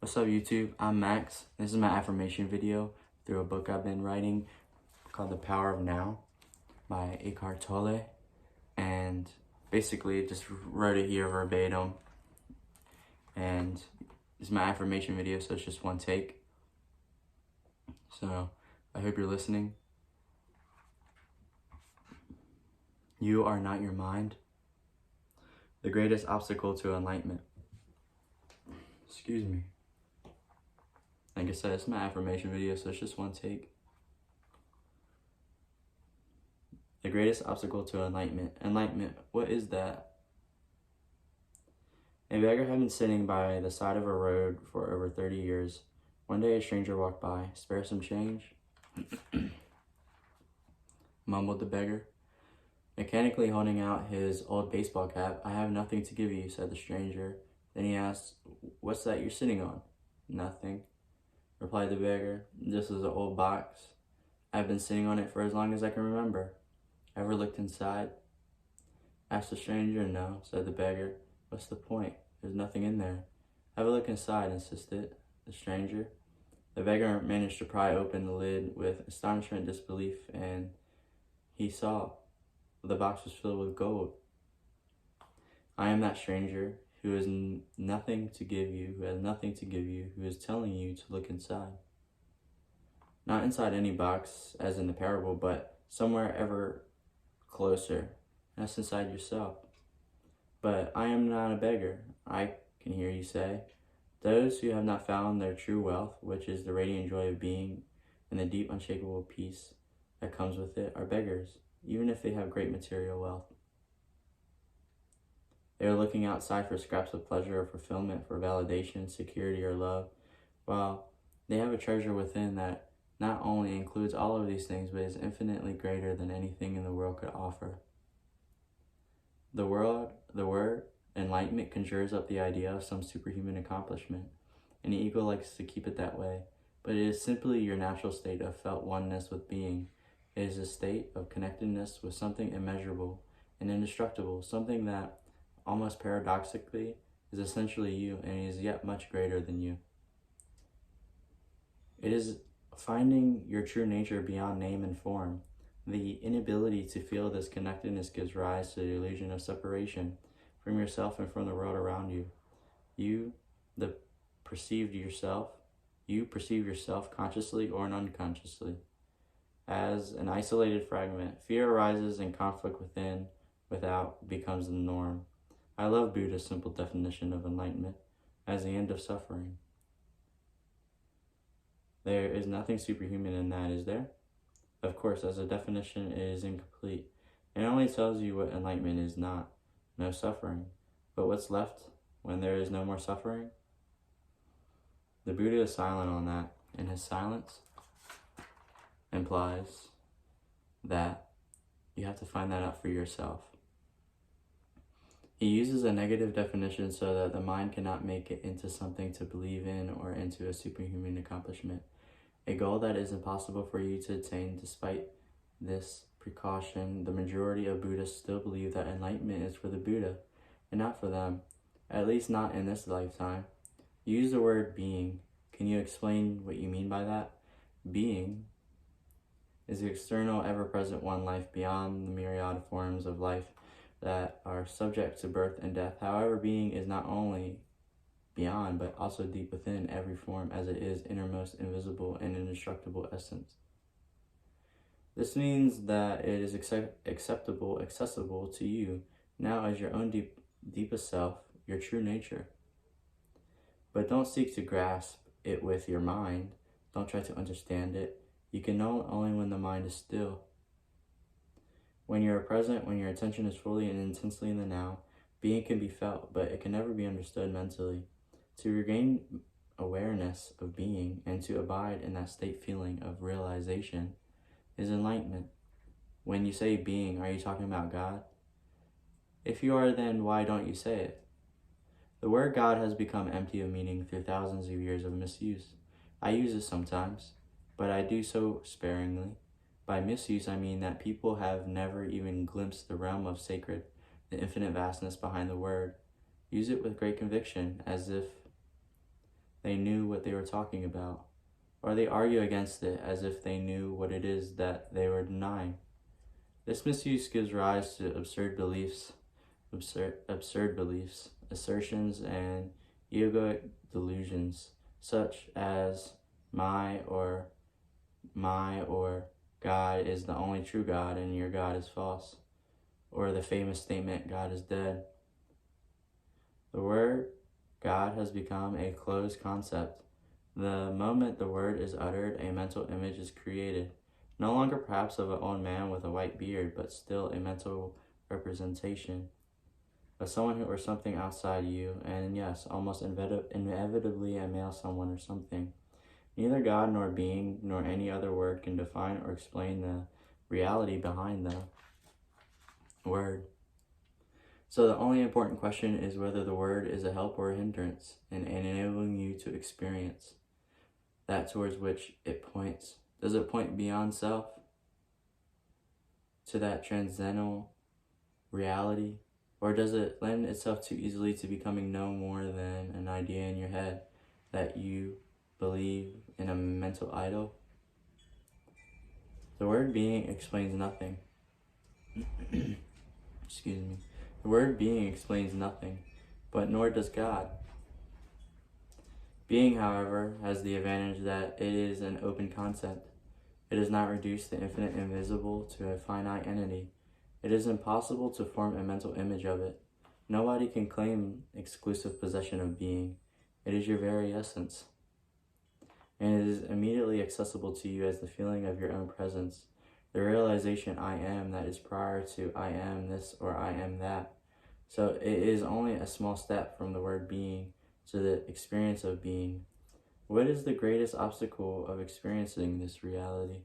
What's up, YouTube? I'm Max. This is my affirmation video through a book I've been writing called The Power of Now by Eckhart Tolle. And basically just wrote it here verbatim. And this is my affirmation video, so it's just one take. So I hope you're listening. You are not your mind. The greatest obstacle to enlightenment. Excuse me. Like I said, it's my affirmation video, so it's just one take. The greatest obstacle to enlightenment. Enlightenment, what is that? A beggar had been sitting by the side of a road for over 30 years. One day a stranger walked by. "Spare some change?" mumbled the beggar, mechanically holding out his old baseball cap. "I have nothing to give you," said the stranger. Then he asked, "What's that you're sitting on?" "Nothing," replied the beggar. "This is an old box. I've been sitting on it for as long as I can remember." "Ever looked inside?" asked the stranger. "No," said the beggar. "What's the point? There's nothing in there." "Have a look inside," insisted the stranger. The beggar managed to pry open the lid with astonishment and disbelief, and he saw the box was filled with gold. "I am that stranger who has nothing to give you, who is telling you to look inside. Not inside any box, as in the parable, but somewhere ever closer. That's inside yourself." "But I am not a beggar," I can hear you say. "Those who have not found their true wealth, which is the radiant joy of being and the deep, unshakable peace that comes with it, are beggars, even if they have great material wealth. They are looking outside for scraps of pleasure or fulfillment, for validation, security, or love, while they have a treasure within that not only includes all of these things, but is infinitely greater than anything in the world could offer." The word enlightenment conjures up the idea of some superhuman accomplishment, and the ego likes to keep it that way, but it is simply your natural state of felt oneness with being. It is a state of connectedness with something immeasurable and indestructible, something that, almost paradoxically, is essentially you and is yet much greater than you. It is finding your true nature beyond name and form. The inability to feel this connectedness gives rise to the illusion of separation from yourself and from the world around you. You perceive yourself consciously or unconsciously as an isolated fragment. Fear arises and conflict without becomes the norm. I love Buddha's simple definition of enlightenment as the end of suffering. There is nothing superhuman in that, is there? Of course, as a definition, it is incomplete. It only tells you what enlightenment is not, no suffering. But what's left when there is no more suffering? The Buddha is silent on that, and his silence implies that you have to find that out for yourself. He uses a negative definition so that the mind cannot make it into something to believe in or into a superhuman accomplishment, a goal that is impossible for you to attain. Despite this precaution, the majority of Buddhists still believe that enlightenment is for the Buddha and not for them, at least not in this lifetime. You use the word being. Can you explain what you mean by that? Being is the external, ever-present one, life beyond the myriad forms of life that are subject to birth and death. However, being is not only beyond, but also deep within every form, as it is innermost, invisible, and indestructible essence. This means that it is accessible to you now as your own deepest self, your true nature. But don't seek to grasp it with your mind. Don't try to understand it. You can know only when the mind is still. When you are present, when your attention is fully and intensely in the now, being can be felt, but it can never be understood mentally. To regain awareness of being and to abide in that state feeling of realization is enlightenment. When you say being, are you talking about God? If you are, then why don't you say it? The word God has become empty of meaning through thousands of years of misuse. I use it sometimes, but I do so sparingly. By misuse, I mean that people have never even glimpsed the realm of sacred, the infinite vastness behind the word. Use it with great conviction, as if they knew what they were talking about, or they argue against it as if they knew what it is that they were denying. This misuse gives rise to absurd beliefs, assertions, and egoic delusions, such as my or God is the only true God and your God is false, or the famous statement, God is dead. The word God has become a closed concept. The moment the word is uttered, a mental image is created, no longer perhaps of an old man with a white beard, but still a mental representation of someone or something outside you, and yes, almost inevitably a male someone or something. Neither God nor being nor any other word can define or explain the reality behind the word. So the only important question is whether the word is a help or a hindrance in enabling you to experience that towards which it points. Does it point beyond self to that transcendental reality? Or does it lend itself too easily to becoming no more than an idea in your head that you believe in a mental idol? The word being explains nothing. Excuse me. The word being explains nothing, but nor does God. Being, however, has the advantage that it is an open concept. It does not reduce the infinite invisible to a finite entity. It is impossible to form a mental image of it. Nobody can claim exclusive possession of being. It is your very essence. And it is immediately accessible to you as the feeling of your own presence, the realization I am that is prior to I am this or I am that. So it is only a small step from the word being to the experience of being. What is the greatest obstacle of experiencing this reality?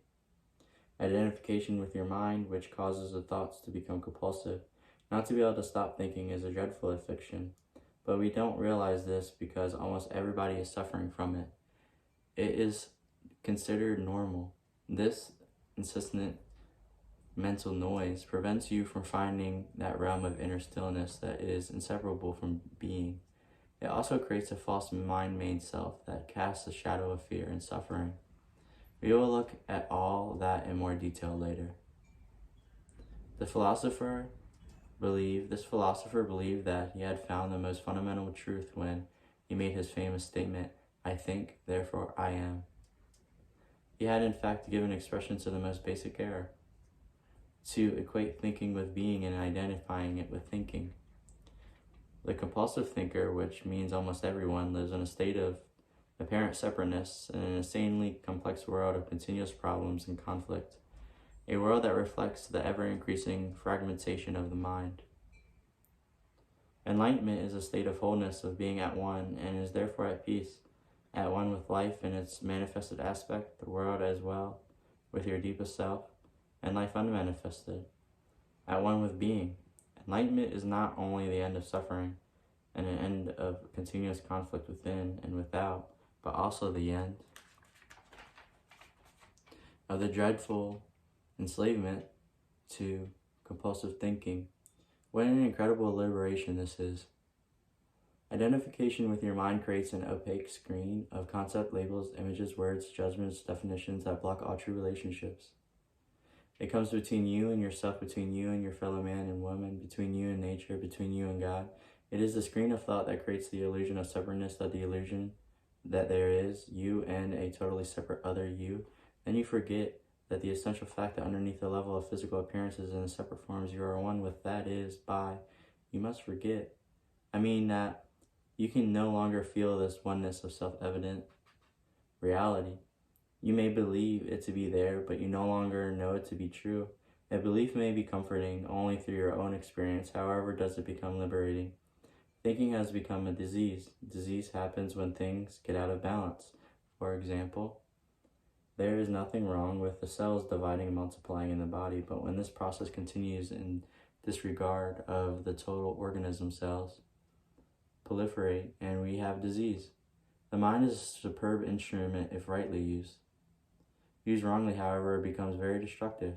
Identification with your mind, which causes the thoughts to become compulsive. Not to be able to stop thinking is a dreadful affliction, but we don't realize this because almost everybody is suffering from it. It is considered normal. This insistent mental noise prevents you from finding that realm of inner stillness that is inseparable from being. It also creates a false mind-made self that casts a shadow of fear and suffering. We will look at all that in more detail later. This philosopher believed that he had found the most fundamental truth when he made his famous statement, I think, therefore I am. He had in fact given expression to the most basic error, to equate thinking with being and identifying it with thinking. The compulsive thinker, which means almost everyone, lives in a state of apparent separateness in an insanely complex world of continuous problems and conflict, a world that reflects the ever-increasing fragmentation of the mind. Enlightenment is a state of wholeness, of being at one, and is therefore at peace, at one with life in its manifested aspect, the world as well, with your deepest self, and life unmanifested, at one with being. Enlightenment is not only the end of suffering and an end of continuous conflict within and without, but also the end of the dreadful enslavement to compulsive thinking. What an incredible liberation this is. Identification with your mind creates an opaque screen of concept, labels, images, words, judgments, definitions that block all true relationships. It comes between you and yourself, between you and your fellow man and woman, between you and nature, between you and God. It is the screen of thought that creates the illusion of separateness, that the illusion that there is you and a totally separate other you. Then you forget that the essential fact that underneath the level of physical appearances and the separate forms you are one with, that is, you must forget. I mean that you can no longer feel this oneness of self-evident reality. You may believe it to be there, but you no longer know it to be true. A belief may be comforting only through your own experience, however does it become liberating. Thinking has become a disease. Disease happens when things get out of balance. For example, there is nothing wrong with the cells dividing and multiplying in the body, but when this process continues in disregard of the total organism, cells proliferate and we have disease. The mind is a superb instrument if rightly used. Used wrongly, however, it becomes very destructive.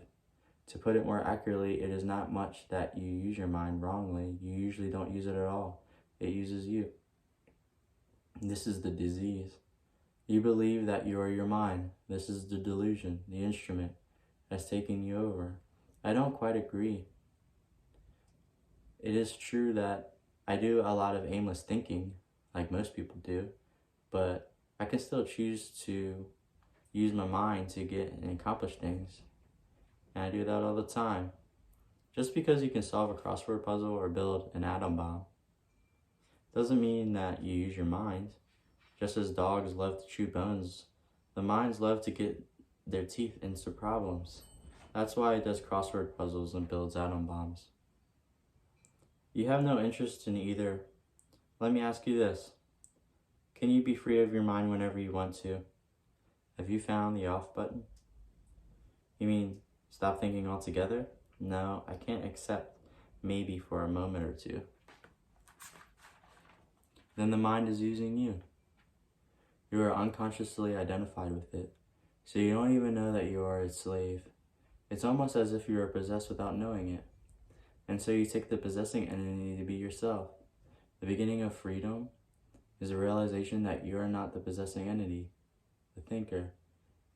To put it more accurately, it is not much that you use your mind wrongly. You usually don't use it at all. It uses you. This is the disease. You believe that you are your mind. This is the delusion, the instrument that's taking you over. I don't quite agree. It is true that I do a lot of aimless thinking, like most people do, but I can still choose to use my mind to get and accomplish things. And I do that all the time. Just because you can solve a crossword puzzle or build an atom bomb doesn't mean that you use your mind. Just as dogs love to chew bones, the minds love to get their teeth into problems. That's why it does crossword puzzles and builds atom bombs. You have no interest in either. Let me ask you this. Can you be free of your mind whenever you want to? Have you found the off button? You mean stop thinking altogether? No, I can't accept maybe for a moment or two. Then the mind is using you. You are unconsciously identified with it, so you don't even know that you are its slave. It's almost as if you are possessed without knowing it. And so you take the possessing entity to be yourself. The beginning of freedom is a realization that you are not the possessing entity, the thinker.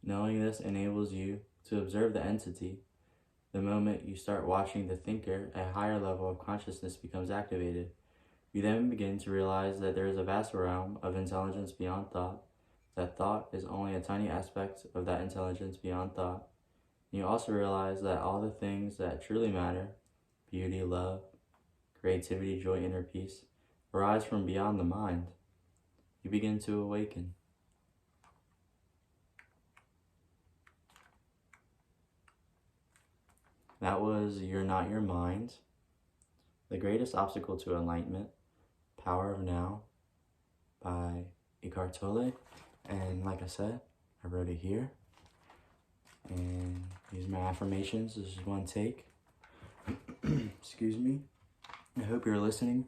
Knowing this enables you to observe the entity. The moment you start watching the thinker, a higher level of consciousness becomes activated. You then begin to realize that there is a vast realm of intelligence beyond thought, that thought is only a tiny aspect of that intelligence beyond thought. You also realize that all the things that truly matter, beauty, love, creativity, joy, inner peace, arise from beyond the mind. You begin to awaken. That was You're Not Your Mind, The Greatest Obstacle to Enlightenment, Power of Now by Eckhart Tolle. And like I said, I wrote it here. And these are my affirmations. This is one take. Excuse me. I hope you're listening.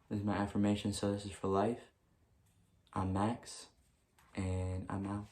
This is my affirmation, so this is for life. I'm Max, and I'm out.